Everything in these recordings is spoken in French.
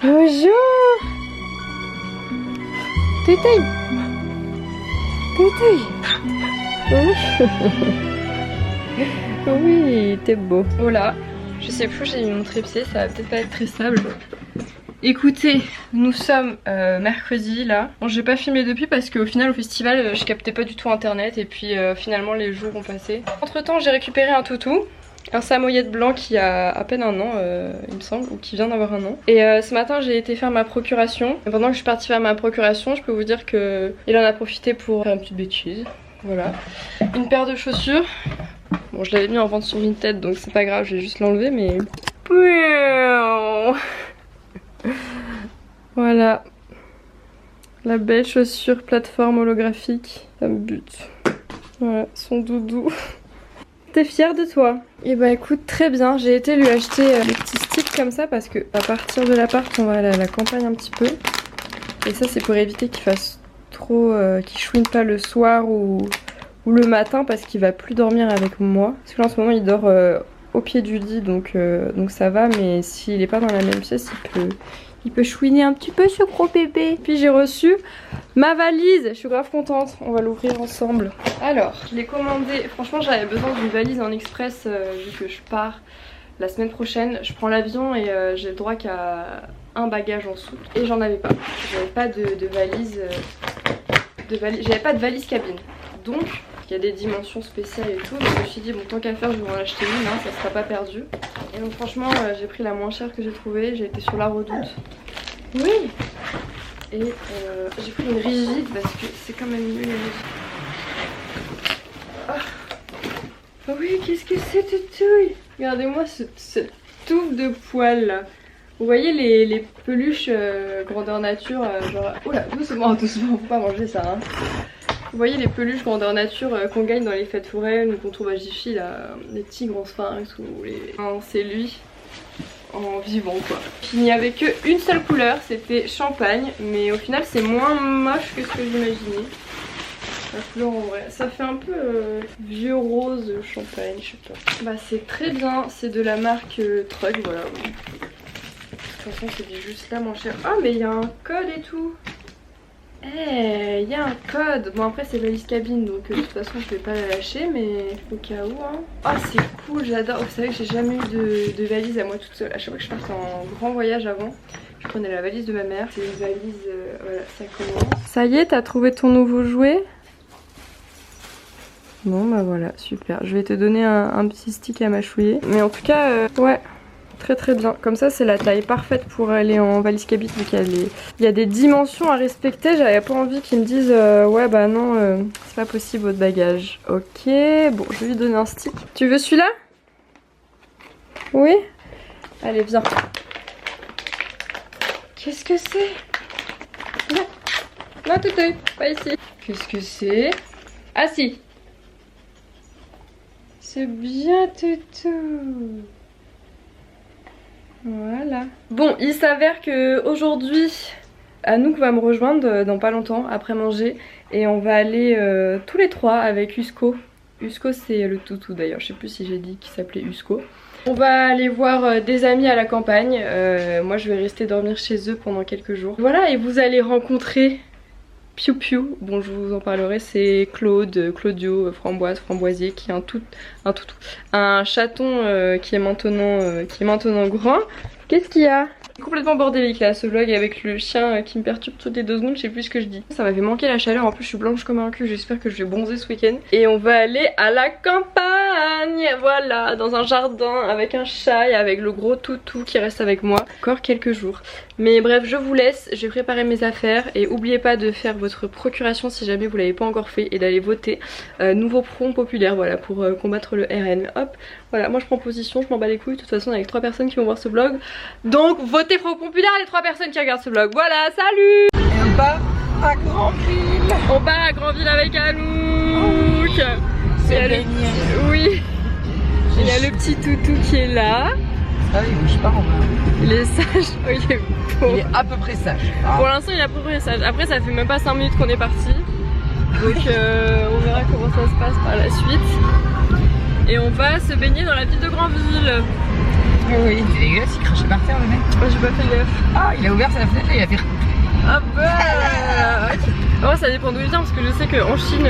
Bonjour. Toutou. Toutou. Oui, t'es beau. Oh là, je sais plus, j'ai mis mon trépied, ça va peut-être pas être très stable. Écoutez, nous sommes mercredi là. Bon, j'ai pas filmé depuis parce qu'au final au festival je captais pas du tout internet et puis finalement les jours ont passé. Entre temps j'ai récupéré un toutou, un samoyède blanc qui a à peine un an il me semble, ou qui vient d'avoir un an. Et ce matin j'ai été faire ma procuration. Et pendant que je suis partie faire ma procuration, je peux vous dire que il en a profité pour faire une petite bêtise. Voilà. Une paire de chaussures. Bon, je l'avais mis en vente sur Vinted donc c'est pas grave, je vais juste l'enlever mais... Voilà. La belle chaussure plateforme holographique. Ça me bute. Voilà, son doudou. T'es fière de toi? Et bah écoute, très bien. J'ai été lui acheter des petits sticks comme ça parce que à partir de l'appart, on va aller à la campagne un petit peu. Et ça, c'est pour éviter qu'il fasse trop... qu'il chouine pas le soir ou le matin parce qu'il va plus dormir avec moi. Parce que là, en ce moment, il dort au pied du lit, donc ça va. Mais s'il est pas dans la même pièce, il peut chouiner un petit peu ce gros bébé. Puis j'ai reçu ma valise, je suis grave contente, on va l'ouvrir ensemble. Alors, je l'ai commandé, franchement j'avais besoin d'une valise en express vu que je pars la semaine prochaine. Je prends l'avion et j'ai le droit qu'à un bagage en soute. Et j'en avais pas, j'avais pas de valise, j'avais pas de valise cabine. Donc, il y a des dimensions spéciales et tout, donc je me suis dit bon tant qu'à faire je vais en acheter une, hein, ça sera pas perdu. Et donc franchement j'ai pris la moins chère que j'ai trouvée, j'ai été sur la Redoute. Oui. Et j'ai pris une rigide parce que c'est quand même mieux les rigides. Oh oui, qu'est-ce que c'est Toutouille? Regardez-moi cette touffe de poils là. Vous voyez les peluches grandeur nature genre... Oula, doucement, doucement, faut pas manger ça hein. Vous voyez les peluches grandeur nature qu'on gagne dans les fêtes foraines ou qu'on trouve à Jiffy là, les tigres en sphinx ou les... Non, c'est lui en vivant quoi. Il n'y avait qu'une seule couleur, c'était champagne, mais au final c'est moins moche que ce que j'imaginais. La couleur en vrai, ça fait un peu vieux rose champagne, je sais pas. Bah c'est très bien, c'est de la marque Trug, voilà. De toute façon c'est juste là moins cher. Ah mais il y a un code et tout. Eh, il y a un code. Bon après c'est valise cabine donc de toute façon je vais pas la lâcher mais au cas où hein. Oh c'est cool, j'adore. Vous savez que j'ai jamais eu de valise à moi toute seule. À chaque fois que je partais en grand voyage avant, je prenais la valise de ma mère. C'est une valise, voilà ça commence. Ça y est, t'as trouvé ton nouveau jouet? Bon bah voilà, super. Je vais te donner un petit stick à mâchouiller. Mais en tout cas, ouais. Très très bien, comme ça c'est la taille parfaite pour aller en valise cabine. Donc il y a des dimensions à respecter. J'avais pas envie qu'ils me disent ouais bah non c'est pas possible votre bagage. Ok, bon je vais lui donner un stick. Tu veux celui-là? Oui. Allez viens. Qu'est-ce que c'est? Non, non Toutou, pas ici. Qu'est-ce que c'est? Ah si. C'est bien Toutou. Voilà. Bon, il s'avère que aujourd'hui, Anouk va me rejoindre dans pas longtemps après manger et on va aller tous les trois avec Usko. Usko c'est le toutou d'ailleurs, je sais plus si j'ai dit qu'il s'appelait Usko. On va aller voir des amis à la campagne. Moi je vais rester dormir chez eux pendant quelques jours. Voilà, et vous allez rencontrer Piu Piu, bon je vous en parlerai, c'est Claudio, Framboise, Framboisier qui est un chaton qui est maintenant grand. Qu'est-ce qu'il y a? Complètement bordélique là ce vlog avec le chien qui me perturbe toutes les 2 secondes, je sais plus ce que je dis. Ça m'avait manqué la chaleur, en plus je suis blanche comme un cul, j'espère que je vais bronzer ce week-end. Et on va aller à la campagne, voilà, dans un jardin avec un chat et avec le gros toutou qui reste avec moi encore quelques jours. Mais bref, je vous laisse, je vais préparer mes affaires et n'oubliez pas de faire votre procuration si jamais vous l'avez pas encore fait et d'aller voter nouveau Front Populaire, voilà, pour combattre le RN. Hop, voilà, moi je prends position, je m'en bats les couilles, de toute façon avec 3 personnes qui vont voir ce vlog. Donc votez Front Populaire les 3 personnes qui regardent ce vlog. Voilà, salut! Et on part à Granville. On part à Granville avec Anouk. C'est baigné. Oui. Il y a le petit toutou qui est là. Ah il bouge pas en bas. Il est sage. Oh, il est beau. Il est à peu près sage. Ah. Pour l'instant il est à peu près sage. Après ça fait même pas 5 minutes qu'on est parti. Donc on verra comment ça se passe par la suite. Et on va se baigner dans la ville de Granville. Oui, il est dégueulasse, il crachait par terre le mec. Moi j'ai pas fait gaffe. Ah, il a ouvert sa fenêtre et il a fait. Ah bah moi ça dépend d'où il vient parce que je sais qu'en Chine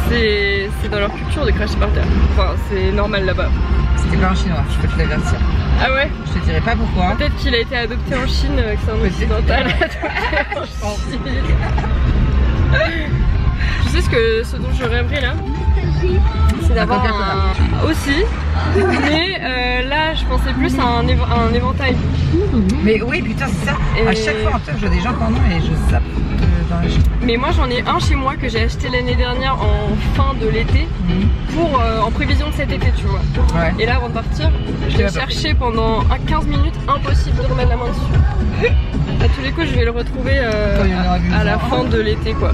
c'est dans leur culture de cracher par terre. Enfin c'est normal là-bas. C'était pas un chinois, je peux te l'avertir. Ah ouais? Je te dirai pas pourquoi. Peut-être qu'il a été adopté en Chine, que c'est un occidental adopté en Chine. Tu sais ce dont je rêverais là? C'est d'avoir un... aussi, mais là je pensais plus à un éventail. Mais oui putain c'est ça, Et... à chaque fois en fait je vois des gens qui en ont et je zappe dans la Chine. Mais moi j'en ai un chez moi que j'ai acheté l'année dernière en fin de l'été pour en prévision de cet été tu vois. Ouais. Et là avant de partir, je l'ai cherché pendant 15 minutes, impossible de remettre la main dessus. À tous les coups je vais le retrouver à la fin de l'été quoi.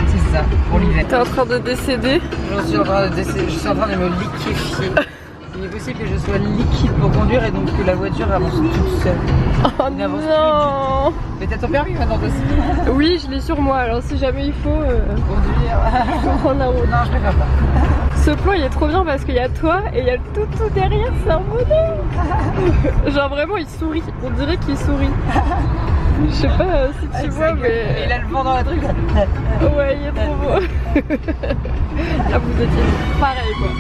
C'est ça, pour l'hiver. T'es en train de décéder? Je suis en train de me liquéfier. Il est possible que je sois liquide pour conduire et donc que la voiture avance toute seule. Oh non! Mais t'as ton permis maintenant aussi? Oui, je l'ai sur moi, alors si jamais il faut conduire. Prendre la route. Non, je préfère pas. Ce plan il est trop bien parce qu'il y a toi et il y a le toutou derrière, c'est un bonheur. Genre vraiment il sourit, on dirait qu'il sourit. Je sais pas si tu vois mais... Il a le vent dans la truc. Ouais, il est trop beau. Là vous étiez pareil quoi.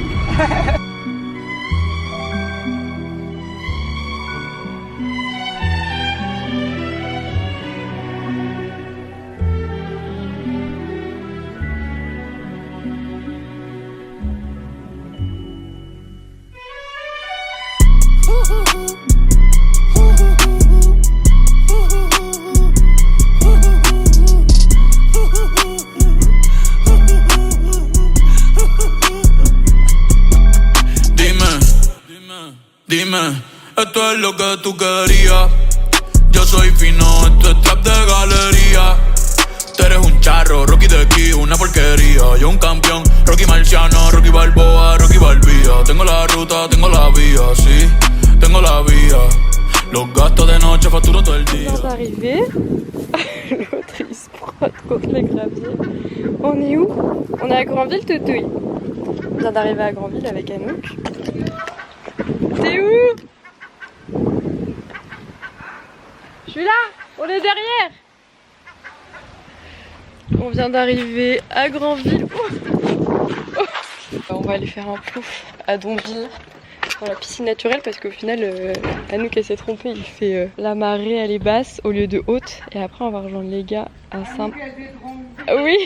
Dime, esto es lo que tú querías. Yo soy fino, esto es trap de galería. Tú eres un charro, Rocky de aquí, una porquería. Yo un campeón, Rocky Marciano, Rocky Balboa, Rocky Balbía. Tengo la ruta, tengo la vía, sí, tengo la vía. Los gastos de noche facturo todo el día. On vient d'arriver. L'autre il se frotte contre les graviers. On est où? On est à Granville, Toutouille. On vient d'arriver à Granville avec Anouk. T'es où? Je suis là, on est derrière. On vient d'arriver à Granville. On va aller faire un plouf à Donville dans la piscine naturelle parce qu'au final Anouk elle s'est trompée, il fait la marée elle est basse au lieu de haute et après on va rejoindre les gars à Saint... Oui,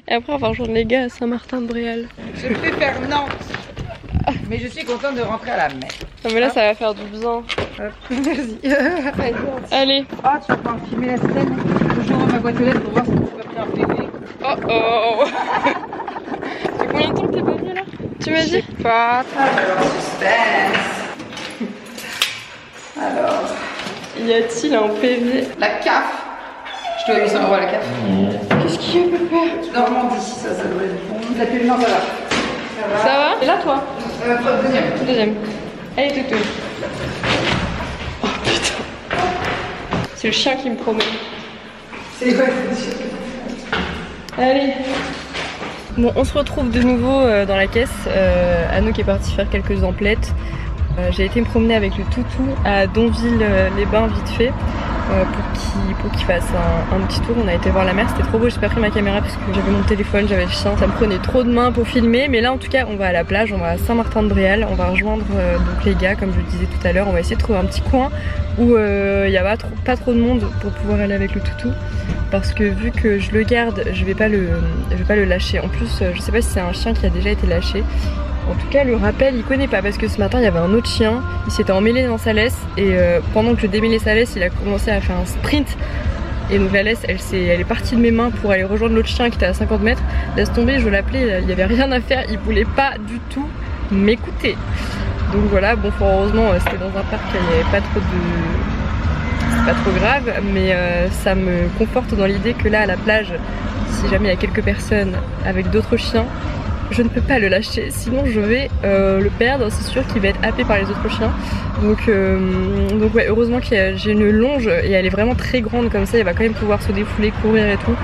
et après on va rejoindre les gars à Saint-Martin-de-Bréal. Je préfère Nantes. Mais je suis contente de rentrer à la mer. Non mais là ça va faire du bien. Merci. Allez. Ah, tu vas pouvoir filmer la scène. J'ouvre ma boîte aux lettres pour voir si tu vas bien filmer. Oh oh. Ça fait combien de temps que t'es pas venue là? Tu m'as dit? Pas. Alors, suspense. Alors. Y a-t-il un PV? La CAF. Je dois 800 € à la CAF. Qu'est-ce qu'il y a papa? Normandie, ça devrait être bon. La pile, non, ça va. Ça va? Et là toi? Deuxième. Deuxième. Allez toutou. Oh putain. C'est le chien qui me promène. C'est quoi? Allez. Bon, on se retrouve de nouveau dans la caisse. Anouk est partie faire quelques emplettes. J'ai été me promener avec le toutou à Donville-les-Bains vite fait pour qu'il fasse un petit tour. On a été voir la mer, c'était trop beau. J'ai pas pris ma caméra parce que j'avais mon téléphone, j'avais le chien. Ça me prenait trop de mains pour filmer. Mais là en tout cas on va à la plage, on va à Saint-Martin-de-Bréal. On va rejoindre donc les gars comme je le disais tout à l'heure. On va essayer de trouver un petit coin où il n'y a pas trop de monde pour pouvoir aller avec le toutou. Parce que vu que je le garde, je vais pas le lâcher. En plus je sais pas si c'est un chien qui a déjà été lâché. En tout cas le rappel il connaît pas parce que ce matin il y avait un autre chien, il s'était emmêlé dans sa laisse et pendant que je démêlais sa laisse il a commencé à faire un sprint et donc la laisse elle est partie de mes mains pour aller rejoindre l'autre chien qui était à 50 mètres. Laisse tomber, je l'appelais, il y avait rien à faire, il voulait pas du tout m'écouter. Donc voilà, bon heureusement c'était dans un parc, il n'y avait pas trop de... c'est pas trop grave mais ça me conforte dans l'idée que là à la plage, si jamais il y a quelques personnes avec d'autres chiens, je ne peux pas le lâcher, sinon je vais le perdre, c'est sûr qu'il va être happé par les autres chiens. Donc ouais, heureusement que j'ai une longe et elle est vraiment très grande comme ça, il va quand même pouvoir se défouler, courir et tout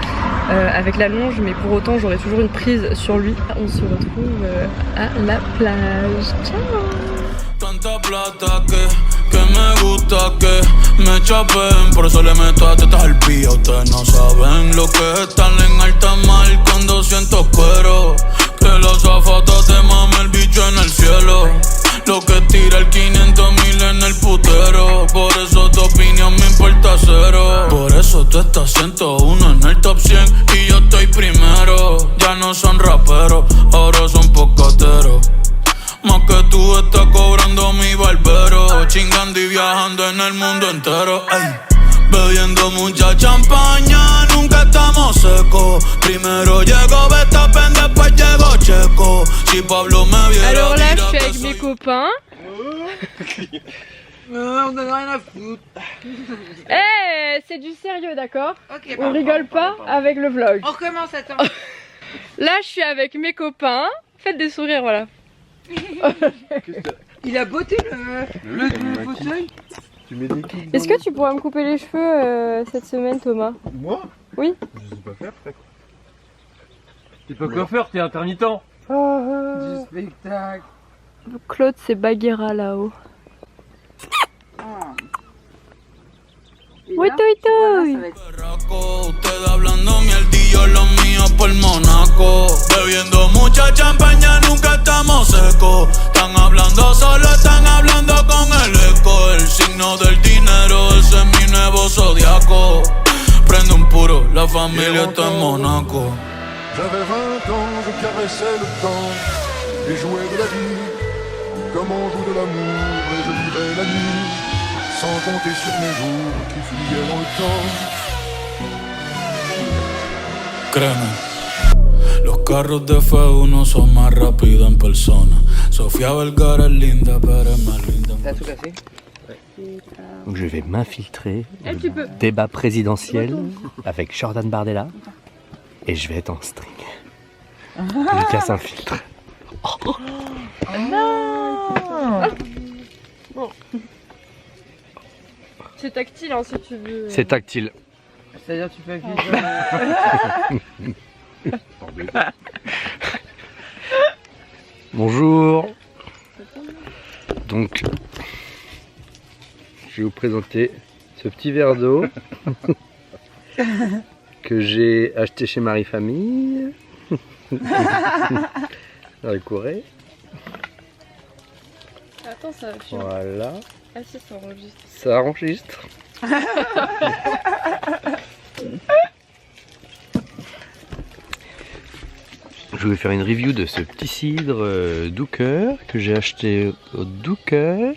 avec la longe, mais pour autant j'aurai toujours une prise sur lui. On se retrouve à la plage. Ciao. Tanta plata que me gusta que me chapen, por eso le meto a tetas al pía. Ustedes no saben lo que es estar en alta mar cuando siento cuero. Que los azafatas te mame el bicho en el cielo. Lo que tira el 500,000 en el putero. Por eso tu opinión me importa cero. Por eso tú estás 101 en el top 100 y yo estoy primero. Ya no son raperos, ahora son pocateros. Más que tú estás cobrando mi barbero. Chingando y viajando en el mundo entero. Ay. Bebiendo mucha champaña, nunca estamos secos. Primero llegó Verstappen, después llegó Checo. Si Pablo me viera. Alors là, je suis avec mes copains. On donne rien à foutre. Eh, c'est du sérieux, d'accord? Ok, On rigole pas avec le vlog. On recommence, attends. Là, je suis avec mes copains. Faites des sourires, voilà. Il a botté le fauteuil. Est-ce que tu pourras me couper les cheveux cette semaine, Thomas? Moi? Oui. Je sais pas faire, frère. T'es pas coiffeur, t'es intermittent. Du spectacle. Claude, c'est Bagheera là-haut. Oui, toi, toi. Ustedes hablando mierdillo, los míos por Monaco. Bebiendo mucha champaña, nunca estamos secos. Están hablando solo, están hablando con el eco. El signo del dinero, ese es mi nuevo zodiaco. Prende un puro, la familia está en Monaco. J'avais 20 ans, je caressais le temps et jouais de la vie comme on joue de l'amour. Et je vivais la nuit sans compter sur mes jours qui fuyaient dans le temps. Créeme, los carros de F1 son más rápidos en persona. Sofía Vergara es linda, pero es más linda. T'as tout cassé? Donc je vais m'infiltrer Eh, tu peux. débat présidentiel avec Jordan Bardella et je vais être en string. Lucas s'infiltre. C'est tactile, hein, si tu veux. C'est tactile. C'est-à-dire tu fais filtre. Bonjour. Donc, je vais vous présenter ce petit verre d'eau que j'ai acheté chez Marie Famille. Dans le Corée. Attends, ça va filmer. Voilà. Ah si, ça enregistre. Ça enregistre. Je vais faire une review de ce petit cidre Douker que j'ai acheté au Douker.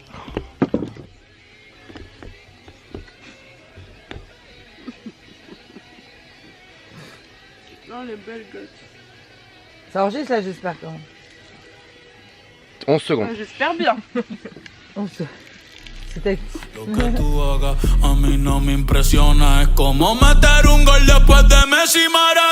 Non, les belles gouttes. Ça enregistre là, j'espère quand même. 11 secondes. J'espère bien. C'était. Lo que tú hagas a mí no me impresiona. Es como meter un gol después de Messi Maradona.